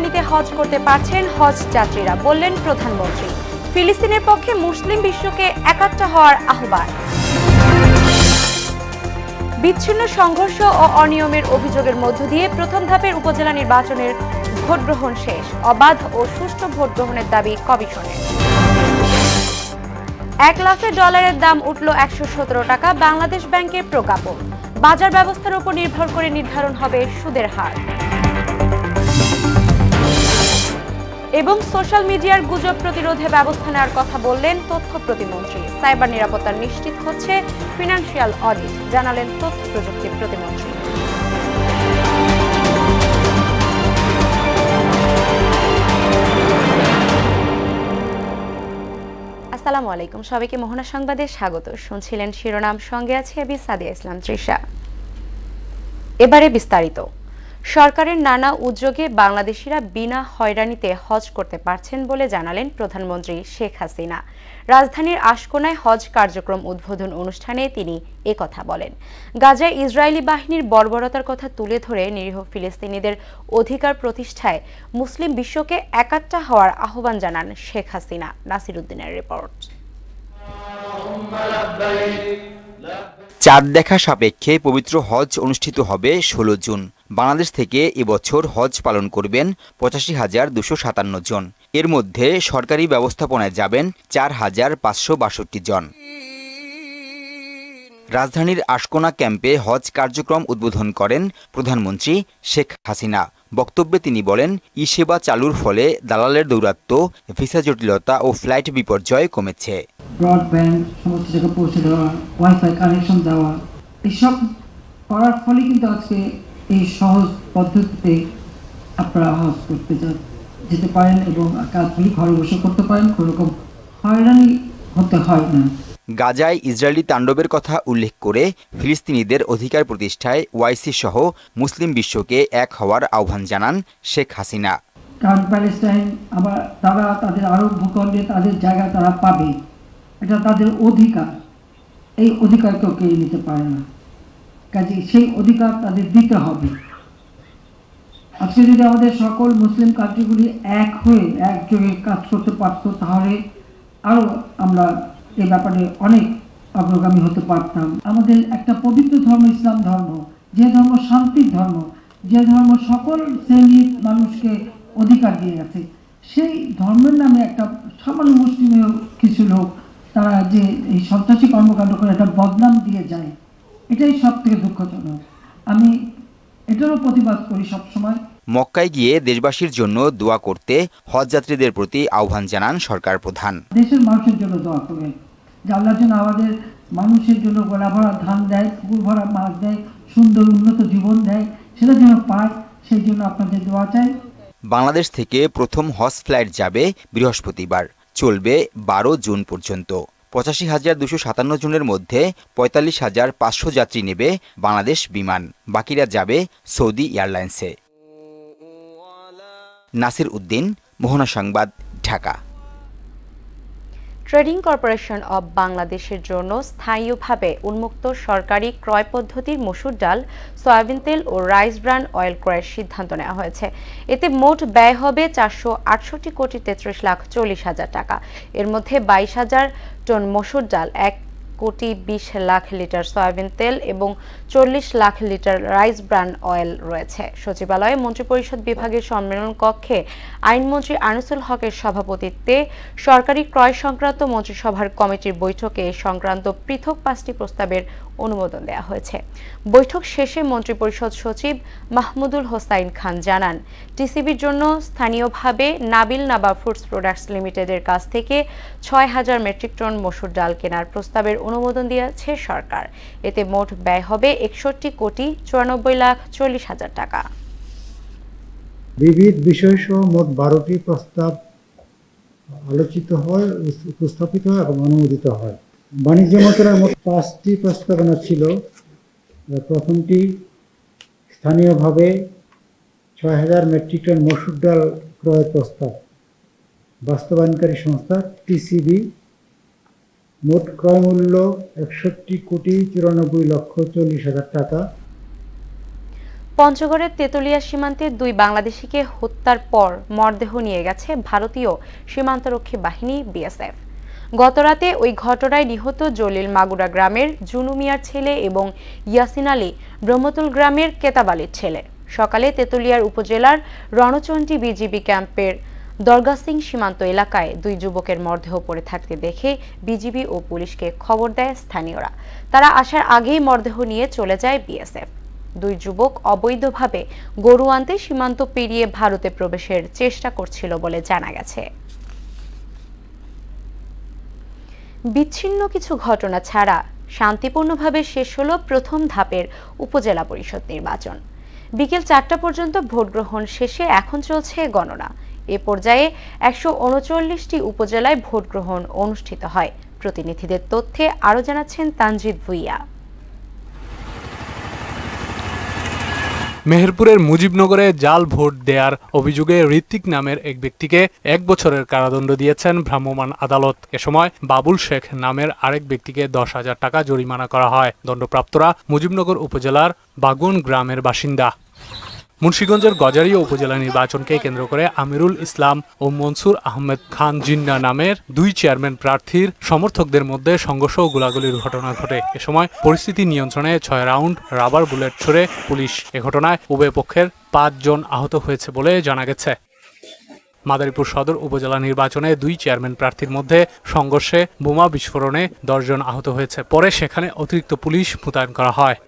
হয়রানিতে হজ করতে পারছেন হজ যাত্রীরা, বললেন প্রধানমন্ত্রী। ফিলিস্তিনের পক্ষে মুসলিম বিশ্বকে একাত্ম হওয়ার আহ্বান। বিচ্ছিন্ন সংঘর্ষ ও অনিয়মের অভিযোগের মধ্য দিয়ে প্রথম ধাপের উপজেলা নির্বাচনের ভোট গ্রহণ শেষ। অবাধ ও সুষ্ঠু ভোট গ্রহণের দাবি কমিশনের। $1,00,000 দাম উঠল 117 টাকা, বাংলাদেশ ব্যাংকের প্রজ্ঞাপন। বাজার ব্যবস্থার উপর নির্ভর করে নির্ধারণ হবে সুদের হার। এবং সোশ্যাল মিডিয়ার গুজব প্রতিরোধে ব্যবস্থা নেওয়ার কথা বললেন তথ্য প্রতিমন্ত্রী। সাইবার নিরাপত্তা নিশ্চিত হচ্ছে ফিনান্সিয়াল অডিট, জানালেন তথ্য প্রযুক্তি প্রতিমন্ত্রী। আসসালামু আলাইকুম, সবাইকে মোহনা সংবাদে স্বাগত। শুনছিলেন শিরোনাম, সঙ্গে আছে আমি সাদিয়া ইসলাম তৃষা। এবারে বিস্তারিত। সরকারের নানা উদ্যোগে বাংলাদেশিরা বিনা হয়রানিতে হজ করতে পারছেন বলে জানালেন প্রধানমন্ত্রী শেখ হাসিনা। রাজধানীর আশকোনায় হজ কার্যক্রম উদ্বোধন অনুষ্ঠানে তিনি একথা বলেন। গাজায় ইসরায়েলি বাহিনীর বর্বরতার কথা তুলে ধরে নিরীহ ফিলিস্তিনিদের অধিকার প্রতিষ্ঠায় মুসলিম বিশ্বকে একাত্ম হওয়ার আহ্বান জানান শেখ হাসিনা। নাসির উদ্দিনের রিপোর্ট। চাঁদ দেখা সাপেক্ষে পবিত্র হজ অনুষ্ঠিত হবে 16 জুন। বাংলাদেশ থেকে এবছর হজ পালন করবেন 85,257 জন। এর মধ্যে সরকারি ব্যবস্থাপনায় যাবেন 4,562 জন। রাজধানীর আশকোনা ক্যাম্পে হজ কার্যক্রম উদ্বোধন করেন প্রধানমন্ত্রী শেখ হাসিনা। বক্তব্যে তিনি বলেন, ই-সেবা চালুর ফলে দালালের দৌরাত্ম্য, ভিসা জটিলতা ও ফ্লাইট বিপর্যয় কমেছে। ব্রডব্যান্ড সমস্ত জায়গায় পৌঁছে দেওয়া, ওয়াইফাই কানেকশন দেওয়া, এসব করার ফলে কিন্তু আজকে এই সহজ পদ্ধতিতে আপনারা হজ করতে যেতে পারেন এবং কাজগুলি ঘরে বসে করতে পারেন, কোনো রকম হয়রানি হতে হয় না। গাজায় ইসরায়েলি তাণ্ডবের কথা উল্লেখ করে ফিলিস্তিনিদের অধিকার প্রতিষ্ঠায় ওয়াইসি সহ মুসলিম বিশ্বকে এক হওয়ার আহ্বান জানান শেখ হাসিনা। কারণ প্যালেস্টাইন আবার তারা তাদের আরব ভূখণ্ডে তাদের জায়গা তারা পাবে, এটা তাদের অধিকার। এই অধিকার কেউ কেড়ে নিতে পারে না, কাজে সেই অধিকার তাদের দিতে হবে। আজকে যদি আমাদের সকল মুসলিম কান্ট্রিগুলি এক হয়ে একযোগে কাজ করতে পারত, তাহলে আরও আমরা এই ব্যাপারে অনেক অগ্রগামী হতে পারতাম। আমাদের একটা পবিত্র ধর্ম ইসলাম ধর্ম, যে ধর্ম শান্তির ধর্ম, যে ধর্ম সকল শ্রেণীর মানুষকে অধিকার দিয়ে গেছে, সেই ধর্মের নামে একটা সামান্য মুসলিমীয় কিছু লোক তারা যে এই সন্ত্রাসী কর্মকাণ্ড করে একটা বদনাম দিয়ে যায়, এটাই সব থেকে দুঃখজনক। আমি এটারও প্রতিবাদ করি সবসময়। মক্কায় গিয়ে দেশবাসীর জন্য দোয়া করতে হজযাত্রীদের প্রতি আহ্বান জানান সরকার প্রধান। দেশের মানুষের জন্য দোয়া করবেন, যে আল্লাহর জন্য আমাদের মানুষের জন্য গলা ভরা ধান দেয়, পুকুর ভরা মাছ দেয়, সুন্দর উন্নত জীবন দেয়, সেটা যেন পায়, সেই জন্য আপনাদের দোয়া চাই। বাংলাদেশ থেকে প্রথম হজ ফ্লাইট যাবে বৃহস্পতিবার, চলবে 12 জুন পর্যন্ত। 85,257 জনের মধ্যে 45,500 যাত্রী নেবে বাংলাদেশ বিমান, বাকিরা যাবে সৌদি এয়ারলাইন্সে। নাসির উদ্দিন, মোহনা সংবাদ, ঢাকা। ট্রেডিং কর্পোরেশন অব বাংলাদেশের জন্য স্থায়ীভাবে উন্মুক্ত সরকারি ক্রয় পদ্ধতির মসুর ডাল, সয়াবিন তেল ও রাইস ব্রান অয়েল ক্রয়ের সিদ্ধান্ত নেওয়া হয়েছে। এতে মোট ব্যয় হবে 468,33,40,000 টাকা। এর মধ্যে 22,000 টন মসুর ডাল, 1,20,00,000 লিটার সয়াবিন তেল এবং 40 lakh litre rice bran oil রয়েছে। সচিবালয়ে মন্ত্রিপরিষদ বিভাগের সম্মেলন কক্ষে আইনমন্ত্রী আনিসুল হকের সভাপতিত্বে সরকারি ক্রয় সংক্রান্ত মন্ত্রিসভার কমিটির বৈঠকে সংক্রান্ত পৃথক 5টি প্রস্তাবের অনুমোদন দেওয়া হয়েছে। বৈঠক শেষে মন্ত্রিপরিষদ সচিব মাহমুদুল হোসাইন খান জানান, টিসিবির জন্য স্থানীয়ভাবে নাবিল নাবা ফুডস প্রোডাক্টস লিমিটেডের কাছ থেকে 6,000 মেট্রিক টন মসুর ডাল কেনার প্রস্তাবের অনুমোদন দিয়েছে সরকার। এতে মোট ব্যয় হবে 61,94,40,000 টাকা। বিবিধ বিষয়সহ মোট 12টি প্রস্তাব আলোচিত হয়, উপস্থাপিত হয় এবং অনুমোদিত হয়। বাণিজ্য মন্ত্রণালয়ের মোট 5টি প্রস্তাবনা ছিল। প্রথমটি স্থানীয়ভাবে 6,000 মেট্রিক টন মসুর ডাল ক্রয় প্রস্তাব, বাস্তবায়নকারী সংস্থা টিসিবি, মোট ক্রয় মূল্য 61,94,40,000 টাকা। পঞ্চগড়ের তেতুলিয়া সীমান্তে 2 বাংলাদেশিকে হত্যার পর মরদেহ নিয়ে গেছে ভারতীয় সীমান্তরক্ষী বাহিনী বিএসএফ। গতরাতে ওই ঘটনায় নিহত জলিল মাগুরা গ্রামের জুনু মিয়ার ছেলে এবং ইয়াসিন আলী ব্রহ্মতুল গ্রামের কেতাব আলীর ছেলে। সকালে তেতুলিয়ার উপজেলার রণচণ্ডী বিজিবি ক্যাম্পের দরগাসিং সীমান্ত এলাকায় 2 যুবকের মরদেহ পড়ে থাকতে দেখে বিজিবি ও পুলিশকে খবর দেয় স্থানীয়রা। তারা আসার আগেই মরদেহ নিয়ে চলে যায় বিএসএফ। 2 যুবক অবৈধভাবে গরু আনতে সীমান্ত পেরিয়ে ভারতে প্রবেশের চেষ্টা করছিল বলে জানা গেছে। বিচ্ছিন্ন কিছু ঘটনা ছাড়া শান্তিপূর্ণভাবে শেষ হলো প্রথম ধাপের উপজেলা পরিষদ নির্বাচন। বিকেল 4টা পর্যন্ত ভোট গ্রহণ শেষে এখন চলছে গণনা। এ পর্যায়ে 139টি উপজেলায় ভোট গ্রহণ অনুষ্ঠিত হয়। প্রতিনিধিদের তথ্যে আরও জানাচ্ছেন তানজিদ ভুইয়া। মেহেরপুরের মুজিবনগরে জাল ভোট দেওয়ার অভিযোগে ঋত্বিক নামের এক ব্যক্তিকে 1 বছরের কারাদণ্ড দিয়েছেন ভ্রাম্যমাণ আদালত। এ সময় বাবুল শেখ নামের আরেক ব্যক্তিকে 10,000 টাকা জরিমানা করা হয়। দণ্ডপ্রাপ্তরা মুজিবনগর উপজেলার বাগুন গ্রামের বাসিন্দা। মুন্সিগঞ্জের গজারিয়া উপজেলা নির্বাচনকে কেন্দ্র করে আমিরুল ইসলাম ও মনসুর আহমেদ খান জিন্না নামের 2 চেয়ারম্যান প্রার্থীর সমর্থকদের মধ্যে সংঘর্ষ ও গোলাগুলির ঘটনা ঘটে। এ সময় পরিস্থিতি নিয়ন্ত্রণে 6 রাউন্ড রাবার বুলেট ছুড়ে পুলিশ। এ ঘটনায় উভয় পক্ষের 5 জন আহত হয়েছে বলে জানা গেছে। মাদারীপুর সদর উপজেলা নির্বাচনে 2 চেয়ারম্যান প্রার্থীর মধ্যে সংঘর্ষে বোমা বিস্ফোরণে 10 জন আহত হয়েছে। পরে সেখানে অতিরিক্ত পুলিশ মোতায়েন করা হয়।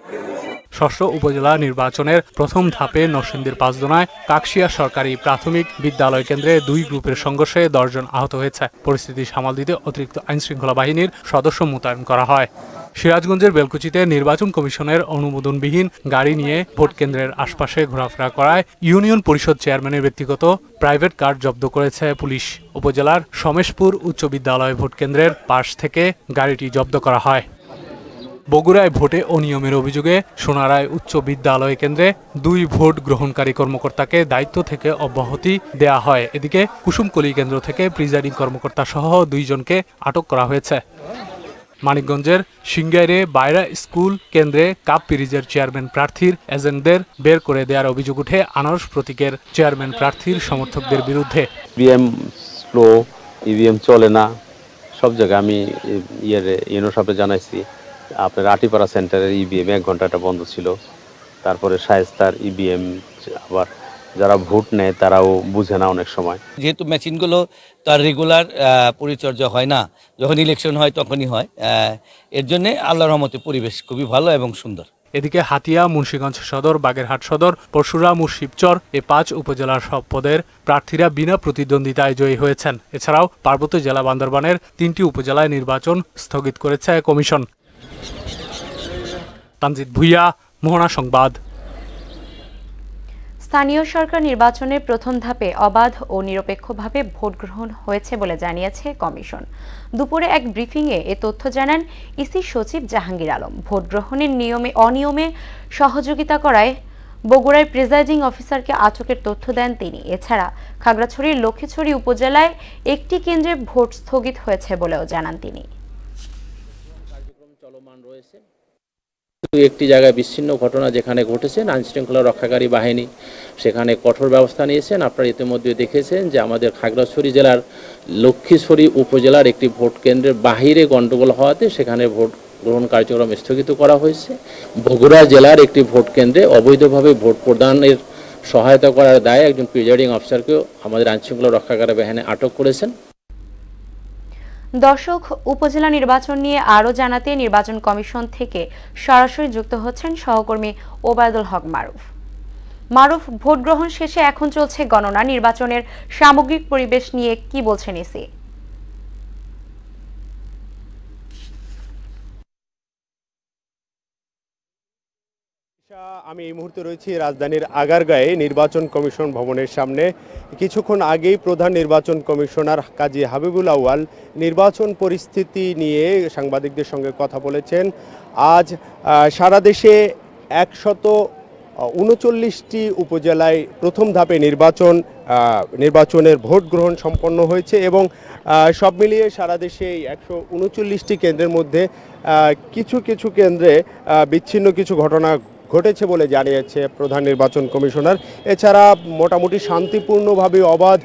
ষষ্ঠ উপজেলা নির্বাচনের প্রথম ধাপে নরসিংদীর পাঁচদোনায় কাকশিয়া সরকারি প্রাথমিক বিদ্যালয় কেন্দ্রে 2 গ্রুপের সংঘর্ষে 10 জন আহত হয়েছে। পরিস্থিতি সামাল দিতে অতিরিক্ত আইনশৃঙ্খলা বাহিনীর সদস্য মোতায়েন করা হয়। সিরাজগঞ্জের বেলকুচিতে নির্বাচন কমিশনের অনুমোদনবিহীন গাড়ি নিয়ে ভোট কেন্দ্রের আশপাশে ঘোরাফেরা করায় ইউনিয়ন পরিষদ চেয়ারম্যানের ব্যক্তিগত প্রাইভেট কার জব্দ করেছে পুলিশ। উপজেলার সমেশপুর উচ্চ বিদ্যালয় ভোট কেন্দ্রের পাশ থেকে গাড়িটি জব্দ করা হয়। বগুড়ায় ভোটে অনিয়মের অভিযোগে সোনারায় উচ্চ বিদ্যালয় কেন্দ্রে 2 ভোট গ্রহণকারী কর্মকর্তাকে দায়িত্ব থেকে অব্যাহতি দেয়া হয়। এদিকে কুসুমকলি কেন্দ্র থেকে প্রিজাইডিং কর্মকর্তা সহ 2 জনকে আটক করা হয়েছে। মানিকগঞ্জের সিংগাইরে বাইরা স্কুল কেন্দ্রে কাপ পিরিজের চেয়ারম্যান প্রার্থীর এজেন্টদের বের করে দেওয়ার অভিযোগ উঠে আনারস প্রতীকের চেয়ারম্যান প্রার্থীর সমর্থকদের বিরুদ্ধে। ইভিএম স্লো, ইভিএম চলে না, সব জায়গায় আমি ইউনো সাহেবকে জানাইছি। আপনার আটিপাড়া সেন্টারের ইভিএম 1 ঘন্টাটা বন্ধ ছিল। তারপরে শায়েস্তার ইভিএম, আবার যারা ভোট নেয় তারাও বুঝে না অনেক সময়। যেহেতু মেশিনগুলো তার রেগুলার পরিচর্যা হয় না, যখন ইলেকশন হয় তখনই হয়, এর জন্যে আল্লাহর রহমতে পরিবেশ খুবই ভালো এবং সুন্দর। এদিকে হাতিয়া, মুন্সিগঞ্জ সদর, বাগেরহাট সদর, পরশুরাম ও শিবচর এ 5 উপজেলার সব পদের প্রার্থীরা বিনা প্রতিদ্বন্দ্বিতায় জয়ী হয়েছেন। এছাড়াও পার্বত্য জেলা বান্দরবানের 3টি উপজেলায় নির্বাচন স্থগিত করেছে কমিশন। তানজিদ ভুইয়া, মোহনা সংবাদ। স্থানীয় সরকার নির্বাচনের প্রথম ধাপে অবাধ ও নিরপেক্ষভাবে ভোট গ্রহণ হয়েছে বলে জানিয়েছে কমিশন। দুপুরে এক ব্রিফিংয়ে এ তথ্য জানান ইসি সচিব জাহাঙ্গীর আলম। ভোট গ্রহণের অনিয়মে সহযোগিতা করায় বগুড়ায় প্রিজাইডিং অফিসারকে আটকের তথ্য দেন তিনি। এছাড়া খাগড়াছড়ির লক্ষ্মীছড়ি উপজেলায় 1টি কেন্দ্রে ভোট স্থগিত হয়েছে বলেও জানান তিনি। একটি জায়গায় বিচ্ছিন্ন ঘটনা যেখানে ঘটেছে, আইনশৃঙ্খলা রক্ষাকারী বাহিনী সেখানে কঠোর ব্যবস্থা নিয়েছেন। আপনারা ইতিমধ্যে দেখেছেন যে আমাদের খাগড়াছড়ি জেলার লক্ষ্মীছড়ি উপজেলার একটি ভোট কেন্দ্রের বাহিরে গণ্ডগোল হওয়াতে সেখানে ভোট গ্রহণ কার্যক্রম স্থগিত করা হয়েছে। বগুড়া জেলার একটি ভোট কেন্দ্রে অবৈধভাবে ভোট প্রদানের সহায়তা করার দায়ে একজন প্রিজাইডিং অফিসারকেও আমাদের আইনশৃঙ্খলা রক্ষাকারী বাহিনী আটক করেছেন। দর্শক, উপজেলা নির্বাচন নিয়ে আরও জানাতে নির্বাচন কমিশন থেকে সরাসরি যুক্ত হচ্ছেন সহকর্মী ওবায়দুল হক মারুফ। ভোট গ্রহণ শেষে এখন চলছে গণনা। নির্বাচনের সামগ্রিক পরিবেশ নিয়ে কি বলছেন ইসি? আমি এই মুহূর্তে রয়েছি রাজধানীর আগারগাঁয়ে নির্বাচন কমিশন ভবনের সামনে। কিছুক্ষণ আগেই প্রধান নির্বাচন কমিশনার কাজী হাবিবুল আউয়াল নির্বাচন পরিস্থিতি নিয়ে সাংবাদিকদের সঙ্গে কথা বলেছেন। আজ সারা দেশে 139টি উপজেলায় প্রথম ধাপে নির্বাচনের ভোট গ্রহণ সম্পন্ন হয়েছে এবং সব মিলিয়ে সারা দেশে 139টি কেন্দ্রের মধ্যে কিছু কেন্দ্রে বিচ্ছিন্ন কিছু ঘটনা ঘটেছে বলে জানিয়েছে প্রধান নির্বাচন কমিশনার। এছাড়া মোটামুটি শান্তিপূর্ণভাবে অবাধ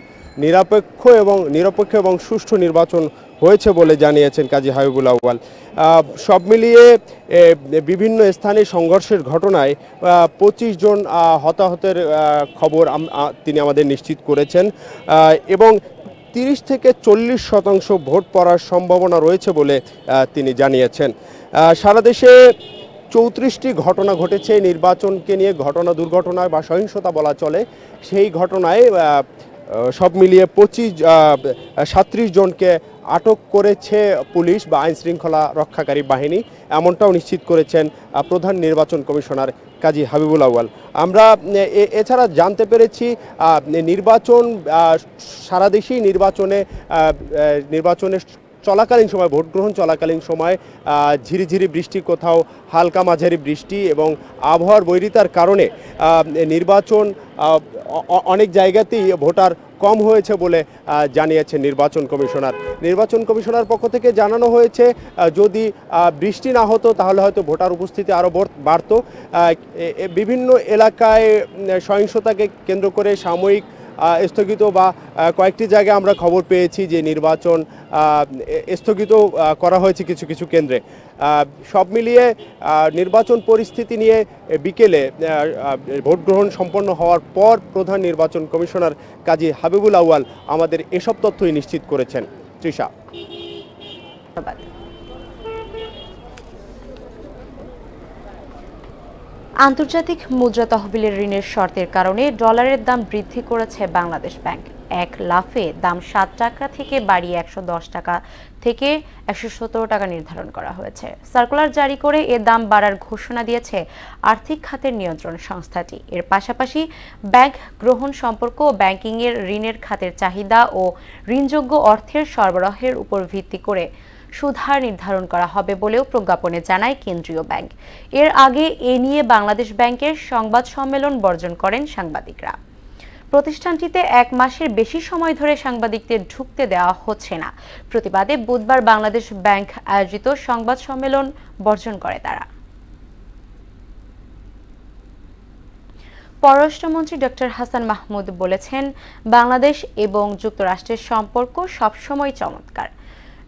নিরপেক্ষ এবং সুষ্ঠু নির্বাচন হয়েছে বলে জানিয়েছেন কাজী হাবিবুল আউয়াল। সব মিলিয়ে বিভিন্ন স্থানে সংঘর্ষের ঘটনায় 25 জন হতাহতের খবর তিনি আমাদের নিশ্চিত করেছেন এবং 30 থেকে 40% ভোট পড়ার সম্ভাবনা রয়েছে বলে তিনি জানিয়েছেন। সারা দেশে 34টি ঘটনা ঘটেছে নির্বাচনকে নিয়ে, দুর্ঘটনা বা সহিংসতা বলা চলে। সেই ঘটনায় সব মিলিয়ে 37 জনকে আটক করেছে পুলিশ বা আইন শৃঙ্খলা রক্ষাকারী বাহিনী, এমনটাও নিশ্চিত করেছেন প্রধান নির্বাচন কমিশনার কাজী হাবিবুল আউয়াল। আমরা এছাড়া জানতে পেরেছি নির্বাচন সারা দেশেই নির্বাচনের চলাকালীন সময়, ভোট গ্রহণ চলাকালীন সময় ঝিরিঝিরি বৃষ্টি, কোথাও হালকা মাঝারি বৃষ্টি এবং আবহাওয়ার বৈরিতার কারণে নির্বাচন অনেক জায়গাতেই ভোটার কম হয়েছে বলে জানিয়েছেন নির্বাচন কমিশনার পক্ষ থেকে জানানো হয়েছে যদি বৃষ্টি না হতো তাহলে হয়তো ভোটার উপস্থিতি আরও বাড়তো। বিভিন্ন এলাকায় সহিংসতাকে কেন্দ্র করে সাময়িক স্থগিত বা কয়েকটি জায়গায় আমরা খবর পেয়েছি যে নির্বাচন স্থগিত করা হয়েছে কিছু কিছু কেন্দ্রে। সব মিলিয়ে নির্বাচন পরিস্থিতি নিয়ে বিকেলে ভোট গ্রহণ সম্পন্ন হওয়ার পর প্রধান নির্বাচন কমিশনার কাজী হাবিবুল আউয়াল আমাদের এসব তথ্যই নিশ্চিত করেছেন। তৃষা। আন্তর্জাতিক মুদ্রা তহবিলের ঋণের শর্তের কারণে ডলারের দাম বৃদ্ধি করেছে বাংলাদেশ ব্যাংক। এক লাফে দাম 7 টাকা থেকে বাড়িয়ে 110 টাকা থেকে 117 টাকা নির্ধারণ করা হয়েছে। সার্কুলার জারি করে এ দাম বাড়ার ঘোষণা দিয়েছে আর্থিক খাতের নিয়ন্ত্রণ সংস্থাটি। এর পাশাপাশি ব্যাংক গ্রহণ সম্পর্ক ও ব্যাংকিংয়ের ঋণের খাতের চাহিদা ও ঋণযোগ্য অর্থের সরবরাহের উপর ভিত্তি করে সুদহার নির্ধারণ করা হবে বলেও প্রজ্ঞাপনে জানায় কেন্দ্রীয় ব্যাংক। এর আগে এ নিয়ে বাংলাদেশ ব্যাংকের সংবাদ সম্মেলন বর্জন করেন সাংবাদিকরা। প্রতিষ্ঠানটিতে 1 মাসের বেশি সময় ধরে সাংবাদিকদের ঢুকতে দেওয়া হচ্ছে না। প্রতিবাদে বুধবার বাংলাদেশ ব্যাংক আয়োজিত সংবাদ সম্মেলন বর্জন করে তারা। পররাষ্ট্রমন্ত্রী ডক্টর হাসান মাহমুদ বলেছেন, বাংলাদেশ এবং যুক্তরাষ্ট্রের সম্পর্ক সবসময় চমৎকার।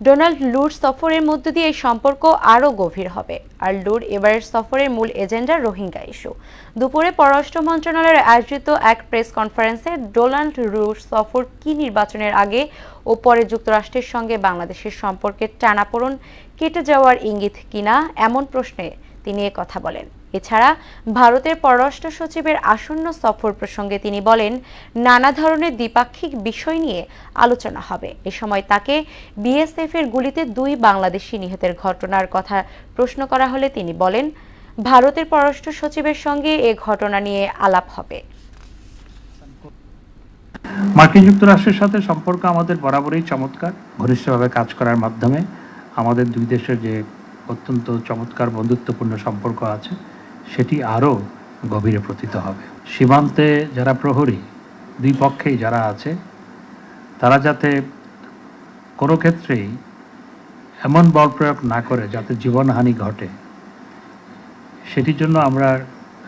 ডোনাল্ড লুর সফরের মধ্য দিয়ে এই সম্পর্ক আরও গভীর হবে। আর লুর এবারের সফরের মূল এজেন্ডা রোহিঙ্গা ইস্যু। দুপুরে পররাষ্ট্র মন্ত্রণালয়ের আয়োজিত এক প্রেস কনফারেন্সে ডোনাল্ড লুর সফর কি নির্বাচনের আগে ও পরে যুক্তরাষ্ট্রের সঙ্গে বাংলাদেশের সম্পর্কের টানাপোড়েন কেটে যাওয়ার ইঙ্গিত কিনা এমন প্রশ্নে তিনি কথা বলেন। এছাড়া ভারতের পররাষ্ট্র সচিবের আসন্ন সফর প্রসঙ্গে তিনি বলেন, নানা ধরনের দ্বিপাক্ষিক বিষয় নিয়ে আলোচনা হবে। এ সময় তাকে বিএসএফ এর গুলিতে 2 বাংলাদেশি নিহতের ঘটনার কথা প্রশ্ন করা হলে তিনি বলেন, ভারতের পররাষ্ট্র সচিবের সঙ্গে এ ঘটনা নিয়ে আলাপ হবে। মার্কিন যুক্তরাষ্ট্রের সাথে সম্পর্ক আমাদের বরাবরই চমৎকার। ঘনিষ্ঠভাবে কাজ করার মাধ্যমে আমাদের দুই দেশের যে অত্যন্ত চমৎকার বন্ধুত্বপূর্ণ সম্পর্ক আছে সেটি আরও গভীরে প্রতীত হবে। সীমান্তে যারা প্রহরী, দুই পক্ষেই যারা আছে, তারা যাতে কোনো ক্ষেত্রেই এমন বল প্রয়োগ না করে যাতে জীবনহানি ঘটে, সেটির জন্য আমরা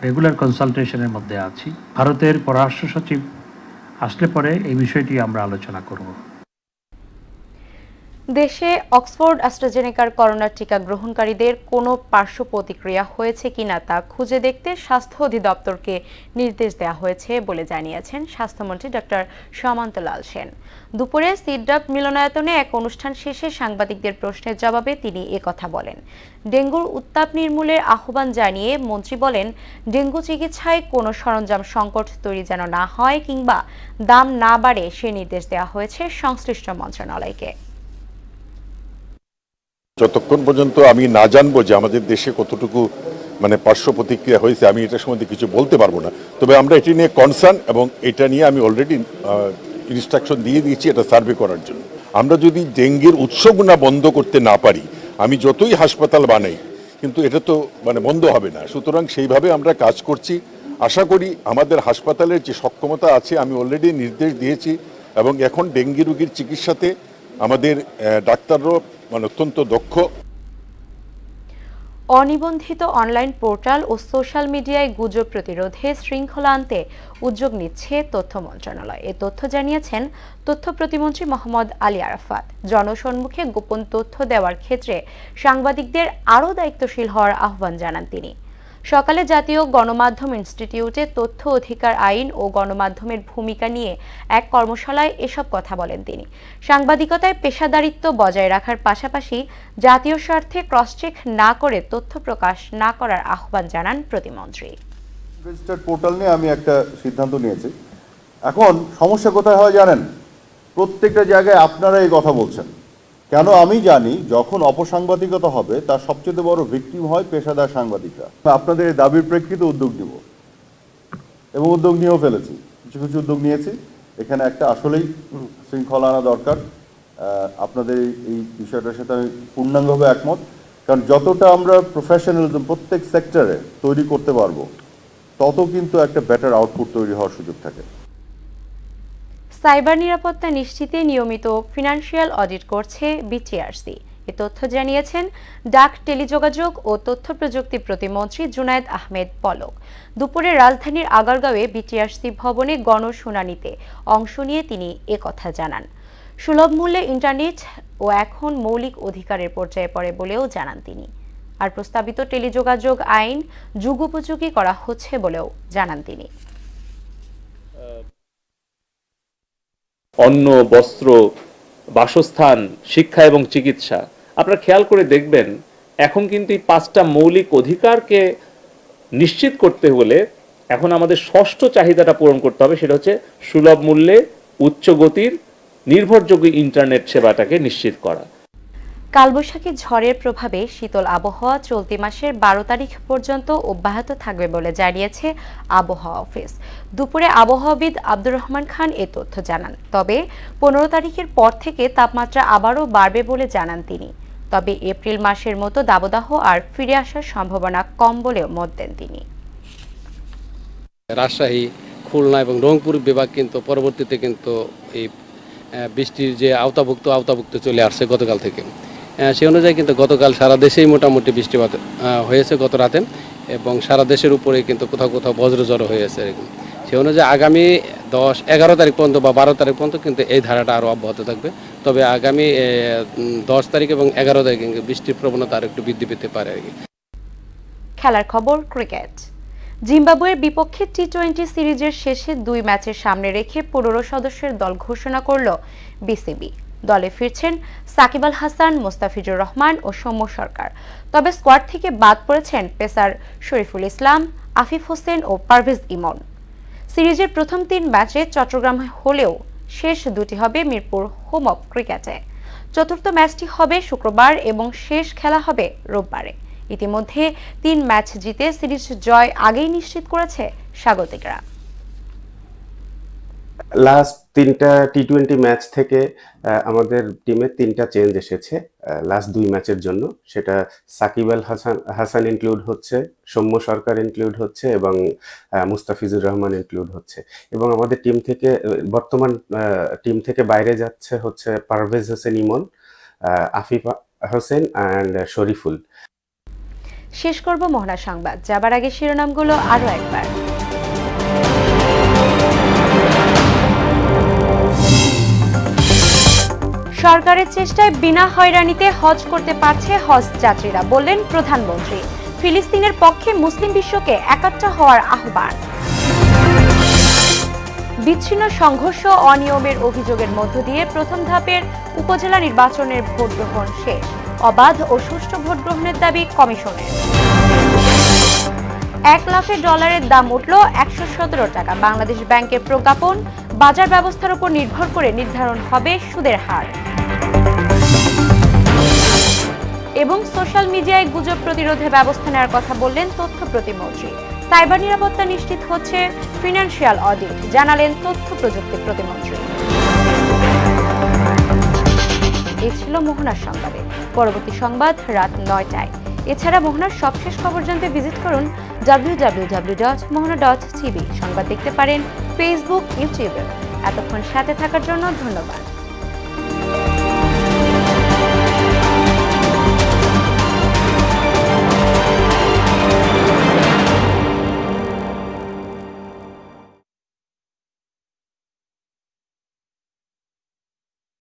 রেগুলার কনসালটেশনের মধ্যে আছি। ভারতের পররাষ্ট্র সচিব আসলে পরে এই বিষয়টি আমরা আলোচনা করব। দেশে অক্সফোর্ড অ্যাস্ট্রাজেনেকার করোনা টিকা গ্রহণকারীদের কোনো পার্শ্ব প্রতিক্রিয়া হয়েছে কিনা তা খুঁজে দেখতে স্বাস্থ্য অধিদপ্তরকে নির্দেশ দেওয়া হয়েছে বলে জানিয়েছেন স্বাস্থ্যমন্ত্রী ডক্টর সমান্তলাল সেন। দুপুরে সিডাপ মিলনায়তনে এক অনুষ্ঠান শেষে সাংবাদিকদের প্রশ্নের জবাবে তিনি একথা বলেন। ডেঙ্গুর উত্তাপ নির্মূলের আহ্বান জানিয়ে মন্ত্রী বলেন, ডেঙ্গু চিকিৎসায় কোনো সরঞ্জাম সংকট তৈরি যেন না হয় কিংবা দাম না বাড়ে সে নির্দেশ দেওয়া হয়েছে সংশ্লিষ্ট মন্ত্রণালয়কে। যতক্ষণ পর্যন্ত আমি না জানবো যে আমাদের দেশে কতটুকু পার্শ্ব প্রতিক্রিয়া হয়েছে, আমি এটার সম্বন্ধে কিছু বলতে পারবো না। তবে আমরা এটি নিয়ে কনসার্ন এবং এটা নিয়ে আমি অলরেডি ইনস্ট্রাকশন দিয়ে দিয়েছি এটা সার্ভে করার জন্য। আমরা যদি ডেঙ্গির উৎসগুনা বন্ধ করতে না পারি, আমি যতই হাসপাতাল বানাই কিন্তু এটা তো বন্ধ হবে না। সুতরাং সেইভাবে আমরা কাজ করছি। আশা করি আমাদের হাসপাতালের যে সক্ষমতা আছে আমি অলরেডি নির্দেশ দিয়েছি এবং এখন ডেঙ্গি রোগীর চিকিৎসাতে আমাদের ডাক্তাররাও অত্যন্ত দক্ষ। অনিবন্ধিত অনলাইন পোর্টাল ও সোশ্যাল মিডিয়ায় গুজব প্রতিরোধে শৃঙ্খলা আনতে উদ্যোগ নিচ্ছে তথ্য মন্ত্রণালয়। এ তথ্য জানিয়েছেন তথ্য প্রতিমন্ত্রী মোহাম্মদ আলী আরাফাত। জনসম্মুখে গোপন তথ্য দেওয়ার ক্ষেত্রে সাংবাদিকদের আরও দায়িত্বশীল হওয়ার আহ্বান জানান তিনি। সকালে জাতীয় গণমাধ্যম ইনস্টিটিউটে তথ্য অধিকার আইন ও গণমাধ্যমের ভূমিকা নিয়ে এক কর্মশালায় এসব কথা বলেন তিনি। সাংবাদিকতায় পেশাদারিত্ব বজায় রাখার পাশাপাশি জাতীয় স্বার্থে ক্রসচেক না করে তথ্য প্রকাশ না করার আহ্বান জানান প্রতিমন্ত্রী। রেজিস্টার্ড পোর্টাল নিয়ে আমি একটা সিদ্ধান্ত নিয়েছি। এখন সমস্যা কোথায় হয় জানেন? প্রত্যেকটা জায়গায় আপনারা এই কথা বলছেন। কেন? আমি জানি যখন অপসাংবাদিকতা হবে তার সবচেয়ে বড় ভিকটিম হয় পেশাদার সাংবাদিকরা। আপনাদের এই দাবির প্রেক্ষিতে উদ্যোগ নিব এবং উদ্যোগ নিয়েও ফেলেছি, কিছু কিছু উদ্যোগ নিয়েছি। এখানে একটা আসলেই শৃঙ্খলা আনা দরকার। আপনাদের এই বিষয়টার সাথে আমি পূর্ণাঙ্গভাবে একমত, কারণ যতটা আমরা প্রফেশনালিজম প্রত্যেক সেক্টরে তৈরি করতে পারবো তত কিন্তু একটা বেটার আউটপুট তৈরি হওয়ার সুযোগ থাকে। সাইবার নিরাপত্তা নিশ্চিতে নিয়মিত ফিনান্সিয়াল অডিট করছে বিটিআরসি। এ তথ্য জানিয়েছেন ডাক, টেলিযোগাযোগ ও তথ্য প্রযুক্তি প্রতিমন্ত্রী জুনায়েদ আহমেদ পলক। দুপুরে রাজধানীর আগারগাঁওয়ে বিটিআরসি ভবনে গণশুনানিতে অংশ নিয়ে তিনি একথা জানান। সুলভ মূল্যে ইন্টারনেট ও এখন মৌলিক অধিকারের পর্যায়ে পড়ে বলেও জানান তিনি। আর প্রস্তাবিত টেলিযোগাযোগ আইন যুগোপযোগী করা হচ্ছে বলেও জানান তিনি। অন্ন, বস্ত্র, বাসস্থান, শিক্ষা এবং চিকিৎসা, আপনারা খেয়াল করে দেখবেন এখন কিন্তু এই 5টা মৌলিক অধিকারকে নিশ্চিত করতে হলে এখন আমাদের ষষ্ঠ চাহিদাটা পূরণ করতে হবে, সেটা হচ্ছে সুলভ মূল্যে উচ্চ গতির নির্ভরযোগ্য ইন্টারনেট সেবাটাকে নিশ্চিত করা। কালবৈশাখী ঝড়ের প্রভাবে শীতল আবহাওয়া চলতি মাসের 12 তারিখ পর্যন্ত অব্যাহত থাকবে বলে জানিয়েছে আবহাওয়া অফিস। দুপুরে আবহাওয়াবিদ আব্দুর রহমান খান এ তথ্য জানান। তবে 15 তারিখের পর থেকে তাপমাত্রা আবারও বাড়বে বলে জানান তিনি। তবে এপ্রিল মাসের মতো দাবদাহ আর ফিরে আসার সম্ভাবনা কম বলেও মত দেন তিনি। রাজশাহী, খুলনা এবং রংপুর বিভাগ কিন্তু পরবর্তীতে কিন্তু এই বৃষ্টির যে আওতাভুক্ত চলে আসছে গতকাল থেকে। সেই অনুযায়ী কিন্তু গতকাল সারা দেশেই মোটামুটি বৃষ্টিপাত হয়েছে গত রাতে, এবং সারা দেশের উপরে কিন্তু কোথাও কোথাও বজ্রঝড় হয়েছে। সেই অনুযায়ী আগামী 11 তারিখ পর্যন্ত বা 12 তারিখ পর্যন্ত কিন্তু এই ধারাটা আরও অব্যাহত থাকবে। তবে আগামী 10 তারিখ এবং 11 তারিখ বৃষ্টির প্রবণতা আরও একটু বৃদ্ধি পেতে পারে। খেলার খবর, ক্রিকেট। জিম্বাবুয়ের বিপক্ষে টি-20 সিরিজের শেষে 2 ম্যাচের সামনে রেখে 15 সদস্যের দল ঘোষণা করল বিসিবি। দলে ফিরছেন সাকিব আল হাসান, মোস্তাফিজুর রহমান ও সৌম্য সরকার। তবে স্কোয়াড থেকে বাদ পড়েছেন পেসার শরীফুল ইসলাম, আফিফ হোসেন ও পারভেজ ইমন। সিরিজের প্রথম 3 ম্যাচে চট্টগ্রাম হলেও শেষ 2টি হবে মিরপুর হোম অফ ক্রিকেটে। চতুর্থ ম্যাচটি হবে শুক্রবার এবং শেষ খেলা হবে রোববারে। ইতিমধ্যে 3 ম্যাচ জিতে সিরিজ জয় আগেই নিশ্চিত করেছে স্বাগতিকরা। লাস্ট 3টা টি-20 ম্যাচ থেকে আমাদের টিমে 3টা চেঞ্জ এসেছে লাস্ট 2 ম্যাচের জন্য। সেটা সাকিব আল হাসান ইনক্লুড হচ্ছে, সৌম্য সরকার ইনক্লুড হচ্ছে এবং মুস্তাফিজুর রহমান ইনক্লুড হচ্ছে। এবং আমাদের টিম থেকে বর্তমান টিম থেকে বাইরে যাচ্ছে হচ্ছে পারভেজ হোসেন ইমন, আফিফ হোসেন অ্যান্ড শরীফুল। শেষ করব মোহনা সংবাদ, যাবার আগে শিরোনামগুলো আরো একবার। সরকারের চেষ্টায় বিনা হয়রানিতে হজ করতে পারছে হজ যাত্রীরা, বললেন প্রধানমন্ত্রী। ফিলিস্তিনের পক্ষে মুসলিম বিশ্বকে একাত্ম হওয়ার আহ্বান। বিচ্ছিন্ন সংঘর্ষ, অনিয়মের অভিযোগের মধ্য দিয়ে প্রথম ধাপের উপজেলা নির্বাচনের ভোট গ্রহণ শেষ। অবাধ ও সুষ্ঠু ভোট গ্রহণের দাবি কমিশনের। $1,00,000 দাম উঠল 117 টাকা। বাংলাদেশ ব্যাংকের প্রজ্ঞাপন, বাজার ব্যবস্থার উপর নির্ভর করে নির্ধারণ হবে সুদের হার। এবং সোশ্যাল মিডিয়ায় গুজব প্রতিরোধে ব্যবস্থা নেওয়ার কথা বললেন তথ্য প্রতিমন্ত্রী। সাইবার নিরাপত্তা নিশ্চিত হচ্ছে ফিনান্সিয়াল অডিট, জানালেন তথ্য প্রযুক্তি প্রতিমন্ত্রী। এই ছিল মোহনার সংবাদে। পরবর্তী সংবাদ রাত 9টায়। এছাড়া মোহনার সবশেষ খবর জানতে ভিজিট করুন www.mohana.tv। সংবাদ দেখতে পারেন ফেসবুক, ইউটিউবে। এতক্ষণ সাথে থাকার জন্য ধন্যবাদ।